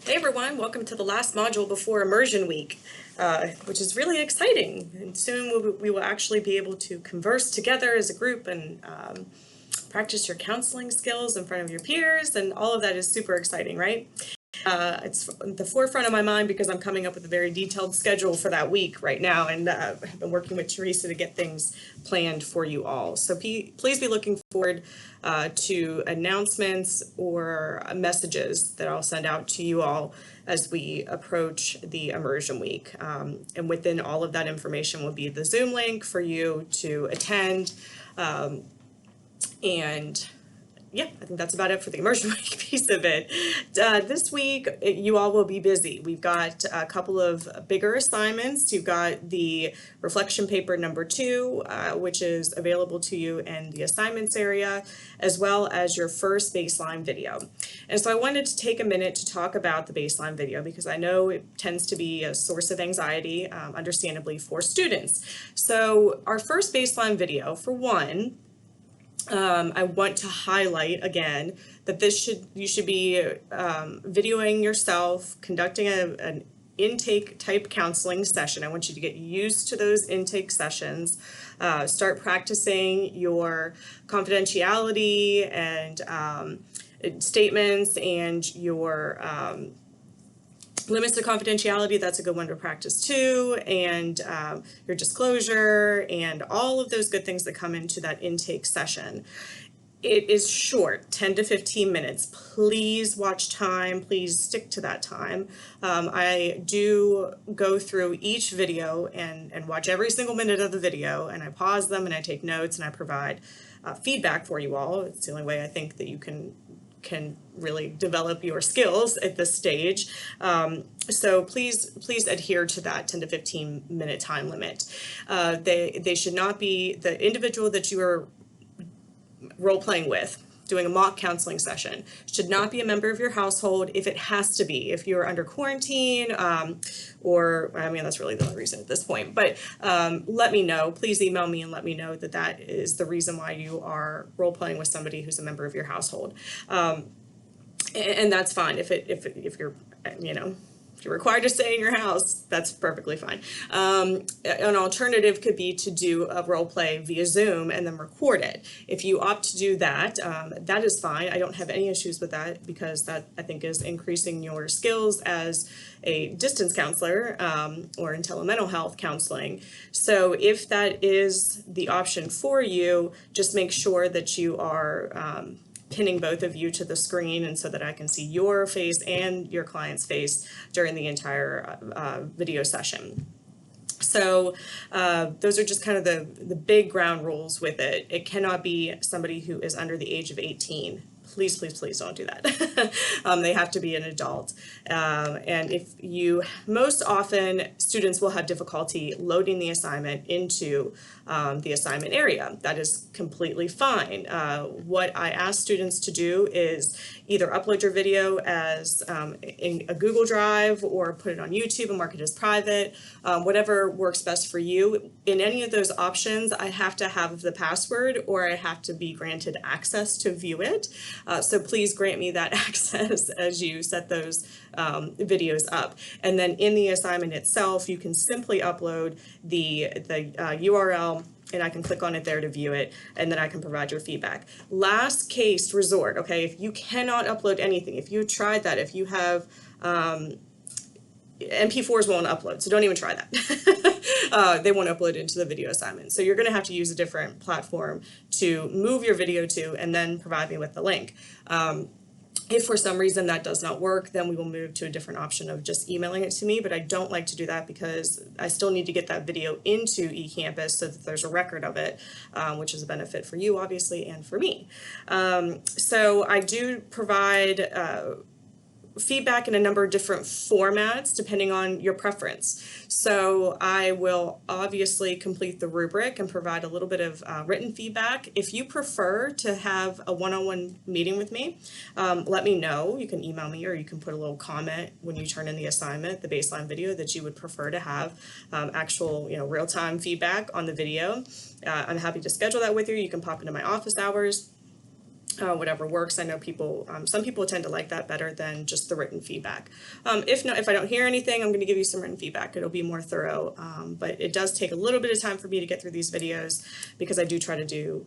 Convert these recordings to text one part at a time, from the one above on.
Hey everyone, welcome to the last module before immersion week, which is really exciting. And soon we will actually be able to converse together as a group and practice your counseling skills in front of your peers, and all of that is super exciting, right? It's the forefront of my mind because I'm coming up with a very detailed schedule for that week right now, and I've been working with Teresa to get things planned for you all. So please be looking forward to announcements or messages that I'll send out to you all as we approach the immersion week. And within all of that information will be the Zoom link for you to attend. And yeah, I think that's about it for the immersion week piece of it. This week, you all will be busy. We've got a couple of bigger assignments. You've got the reflection paper number 2, which is available to you in the assignments area, as well as your first baseline video. And so I wanted to take a minute to talk about the baseline video because I know it tends to be a source of anxiety, understandably, for students. So our first baseline video, for one, I want to highlight again that you should be videoing yourself, conducting an intake type counseling session. I want you to get used to those intake sessions, start practicing your confidentiality and statements and your limits to confidentiality. That's a good one to practice too, and your disclosure and all of those good things that come into that intake session. It is short, 10 to 15 minutes. Please watch time, please stick to that time. I do go through each video and watch every single minute of the video, and I pause them and I take notes and I provide feedback for you all. It's the only way I think that you can really develop your skills at this stage. So please adhere to that 10 to 15 minute time limit. They should not be the individual that you are role playing with, doing a mock counseling session, should not be a member of your household if it has to be. If you're under quarantine, or I mean, that's really the only reason at this point, but let me know, please email me and let me know that that is the reason why you are role playing with somebody who's a member of your household. And that's fine if you're, if you're required to stay in your house, that's perfectly fine. An alternative could be to do a role play via Zoom and then record it. If you opt to do that, that is fine. I don't have any issues with that because that, I think, is increasing your skills as a distance counselor or in telemental health counseling. So if that is the option for you, just make sure that you are pinning both of you to the screen, and so that I can see your face and your client's face during the entire video session. So those are just kind of the big ground rules with it. It cannot be somebody who is under the age of 18. Please, please, please don't do that. They have to be an adult. And most often students will have difficulty loading the assignment into the assignment area. That is completely fine. What I ask students to do is either upload your video as in a Google Drive or put it on YouTube and mark it as private, whatever works best for you. In any of those options, I have to have the password or I have to be granted access to view it. So please grant me that access as you set those videos up. And then in the assignment itself, you can simply upload the URL, and I can click on it there to view it, and then I can provide your feedback. Last case resort, okay, if you cannot upload anything, if you tried that, if you have MP4s won't upload, so don't even try that. They won't upload into the video assignment. So you're going to have to use a different platform to move your video to and then provide me with the link. If for some reason that does not work, then we will move to a different option of just emailing it to me, but I don't like to do that because I still need to get that video into eCampus so that there's a record of it, which is a benefit for you, obviously, and for me. So I do provide feedback in a number of different formats depending on your preference. So I will obviously complete the rubric and provide a little bit of written feedback. If you prefer to have a one-on-one meeting with me, let me know. You can email me or you can put a little comment when you turn in the assignment, the baseline video, that you would prefer to have actual, real-time feedback on the video. I'm happy to schedule that with you. You can pop into my office hours. whatever works. I know people, some people tend to like that better than just the written feedback. If not, if I don't hear anything, I'm going to give you some written feedback. It'll be more thorough, but it does take a little bit of time for me to get through these videos because I do try to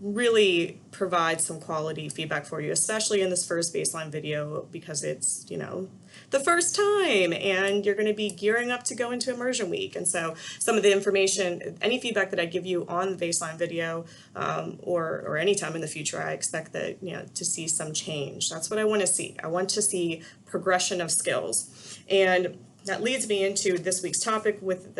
really provide some quality feedback for you, especially in this first baseline video, because it's, you know, the first time and you're going to be gearing up to go into immersion week. And so some of the information, any feedback that I give you on the baseline video, or any time in the future, I expect that, you know, to see some change. That's what I want to see. I want to see progression of skills. And that leads me into this week's topic with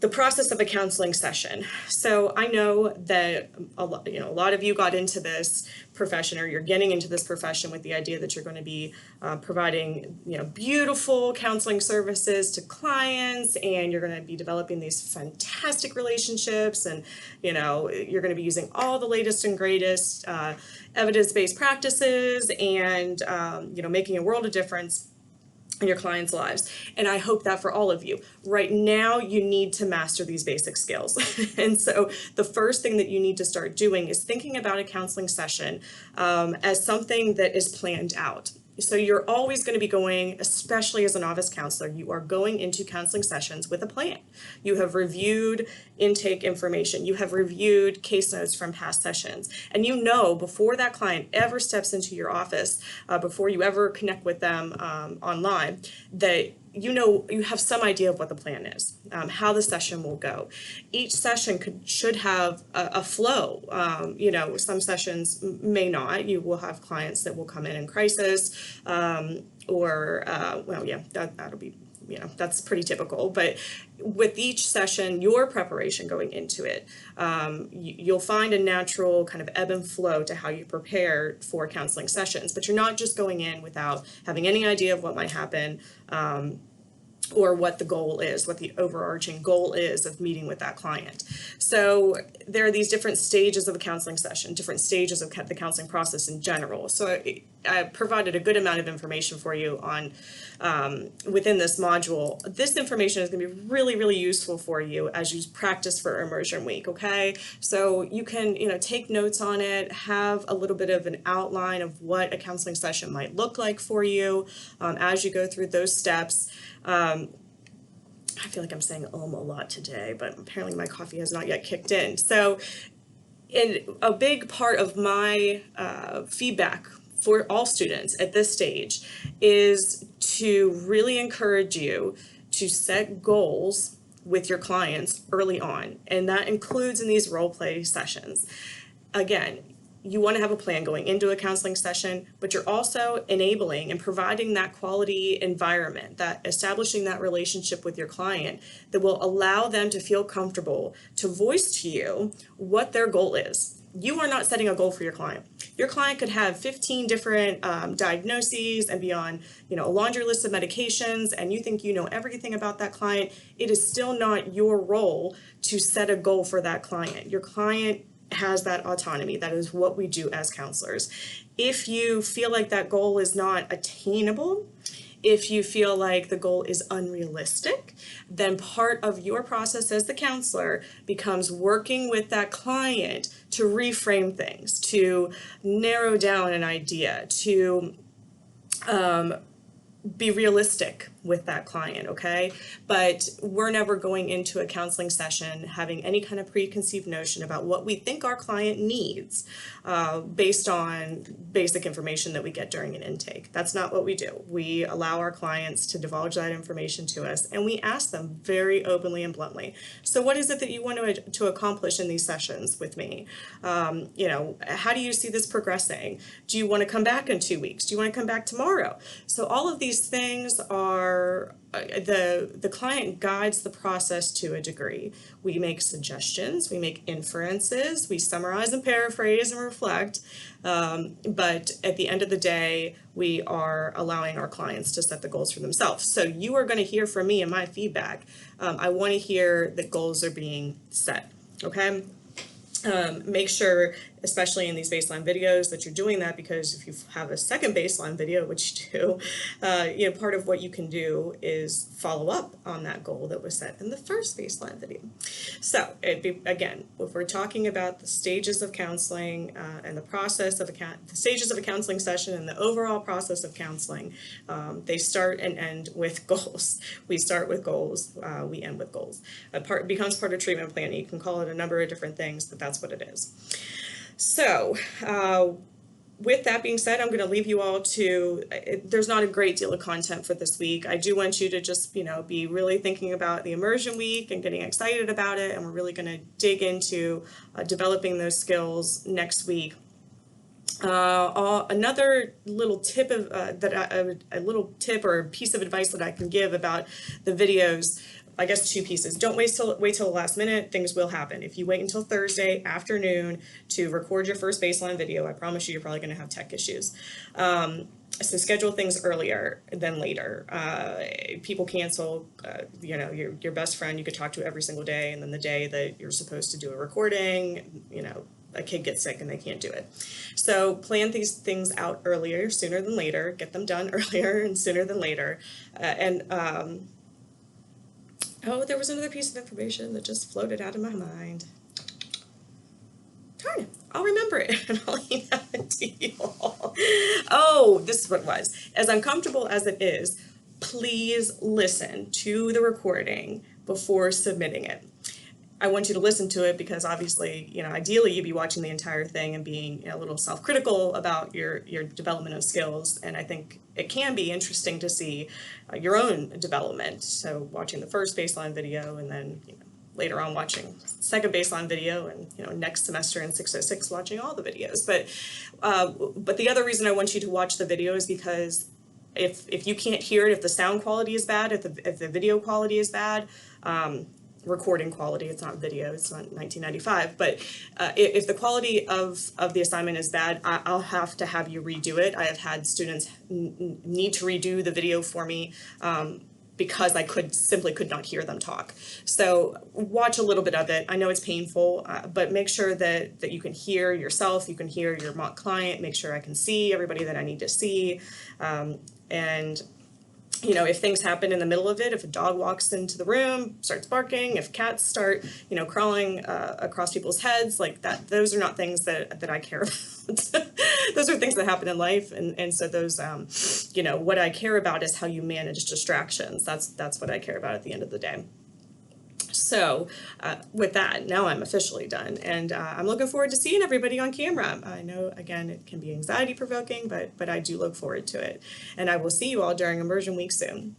the process of a counseling session. So I know that a lot of you got into this profession, or you're getting into this profession with the idea that you're going to be providing, you know, beautiful counseling services to clients, and you're going to be developing these fantastic relationships, and, you know, you're going to be using all the latest and greatest evidence-based practices, and you know, making a world of difference in your clients' lives. And I hope that for all of you. Right now, you need to master these basic skills. And so the first thing that you need to start doing is thinking about a counseling session as something that is planned out. So you're always going to be going, especially as a novice counselor, you are going into counseling sessions with a plan. You have reviewed intake information. You have reviewed case notes from past sessions. And you know, before that client ever steps into your office, before you ever connect with them online, that you know, you have some idea of what the plan is, how the session will go. Each session should have a flow. You know, some sessions may not. You will have clients that will come in crisis, well, yeah, that'll be, you know, that's pretty typical. But with each session, your preparation going into it, you'll find a natural kind of ebb and flow to how you prepare for counseling sessions. But you're not just going in without having any idea of what might happen, or what the goal is, what the overarching goal is of meeting with that client. So there are these different stages of a counseling session, different stages of the counseling process in general. So I provided a good amount of information for you on within this module. This information is going to be really, really useful for you as you practice for immersion week, okay? So you can, you know, take notes on it, have a little bit of an outline of what a counseling session might look like for you as you go through those steps. I feel like I'm saying a lot today, but apparently my coffee has not yet kicked in. So a big part of my feedback for all students at this stage is to really encourage you to set goals with your clients early on. And that includes in these role play sessions. Again, you want to have a plan going into a counseling session, but you're also enabling and providing that quality environment, that establishing that relationship with your client that will allow them to feel comfortable to voice to you what their goal is. You are not setting a goal for your client. Your client could have 15 different diagnoses and be on, you know, a laundry list of medications, and you think you know everything about that client. It is still not your role to set a goal for that client. Your client has that autonomy. That is what we do as counselors. If you feel like that goal is not attainable, if you feel like the goal is unrealistic, then part of your process as the counselor becomes working with that client to reframe things, to narrow down an idea, to be realistic with that client, okay? But we're never going into a counseling session having any kind of preconceived notion about what we think our client needs based on basic information that we get during an intake. That's not what we do. We allow our clients to divulge that information to us, and we ask them very openly and bluntly, so what is it that you want to accomplish in these sessions with me? You know, how do you see this progressing? Do you want to come back in 2 weeks? Do you want to come back tomorrow? So all of these things are the client guides the process to a degree. We make suggestions, we make inferences, we summarize and paraphrase and reflect, but at the end of the day, we are allowing our clients to set the goals for themselves. So you are going to hear from me in my feedback. I want to hear that goals are being set, okay? Make sure especially in these baseline videos, that you're doing that, because if you have a second baseline video, which you do, part of what you can do is follow up on that goal that was set in the first baseline video. So again, if we're talking about the stages of counseling and the process of the stages of a counseling session and the overall process of counseling, they start and end with goals. We start with goals, we end with goals. It becomes part of treatment planning. You can call it a number of different things, but that's what it is. So with that being said, I'm going to leave you all to, there's not a great deal of content for this week. I do want you to just, be really thinking about the immersion week and getting excited about it. And we're really going to dig into developing those skills next week. Another little tip a little tip or piece of advice that I can give about the videos, I guess two pieces. Don't wait till the last minute. Things will happen. If you wait until Thursday afternoon to record your first baseline video, I promise you're probably going to have tech issues. So schedule things earlier than later. People cancel, your best friend you could talk to every single day, and then the day that you're supposed to do a recording, a kid gets sick and they can't do it. So plan these things out earlier, sooner than later. Get them done earlier and sooner than later. Oh, there was another piece of information that just floated out of my mind. Darn it, I'll remember it and I'll email it to you all. Oh, this is what it was. As uncomfortable as it is, please listen to the recording before submitting it. I want you to listen to it because obviously, ideally you'd be watching the entire thing and being a little self-critical about your development of skills. And I think it can be interesting to see your own development. So watching the first baseline video and then later on watching second baseline video, and next semester in 606 watching all the videos. But the other reason I want you to watch the video is because if you can't hear it, if the sound quality is bad, if the video quality is bad, recording quality, it's not video, it's not 1995, but if the quality of the assignment is bad, I'll have to have you redo it. I have had students need to redo the video for me because I simply could not hear them talk. So watch a little bit of it. I know it's painful, but make sure that you can hear yourself, you can hear your mock client, make sure I can see everybody that I need to see, and if things happen in the middle of it, if a dog walks into the room, starts barking, if cats start, crawling across people's heads, like that, those are not things that I care about. Those are things that happen in life. And so those, what I care about is how you manage distractions. That's what I care about at the end of the day. So with that, now I'm officially done, and I'm looking forward to seeing everybody on camera. I know, again, it can be anxiety provoking, but I do look forward to it. And I will see you all during immersion week soon.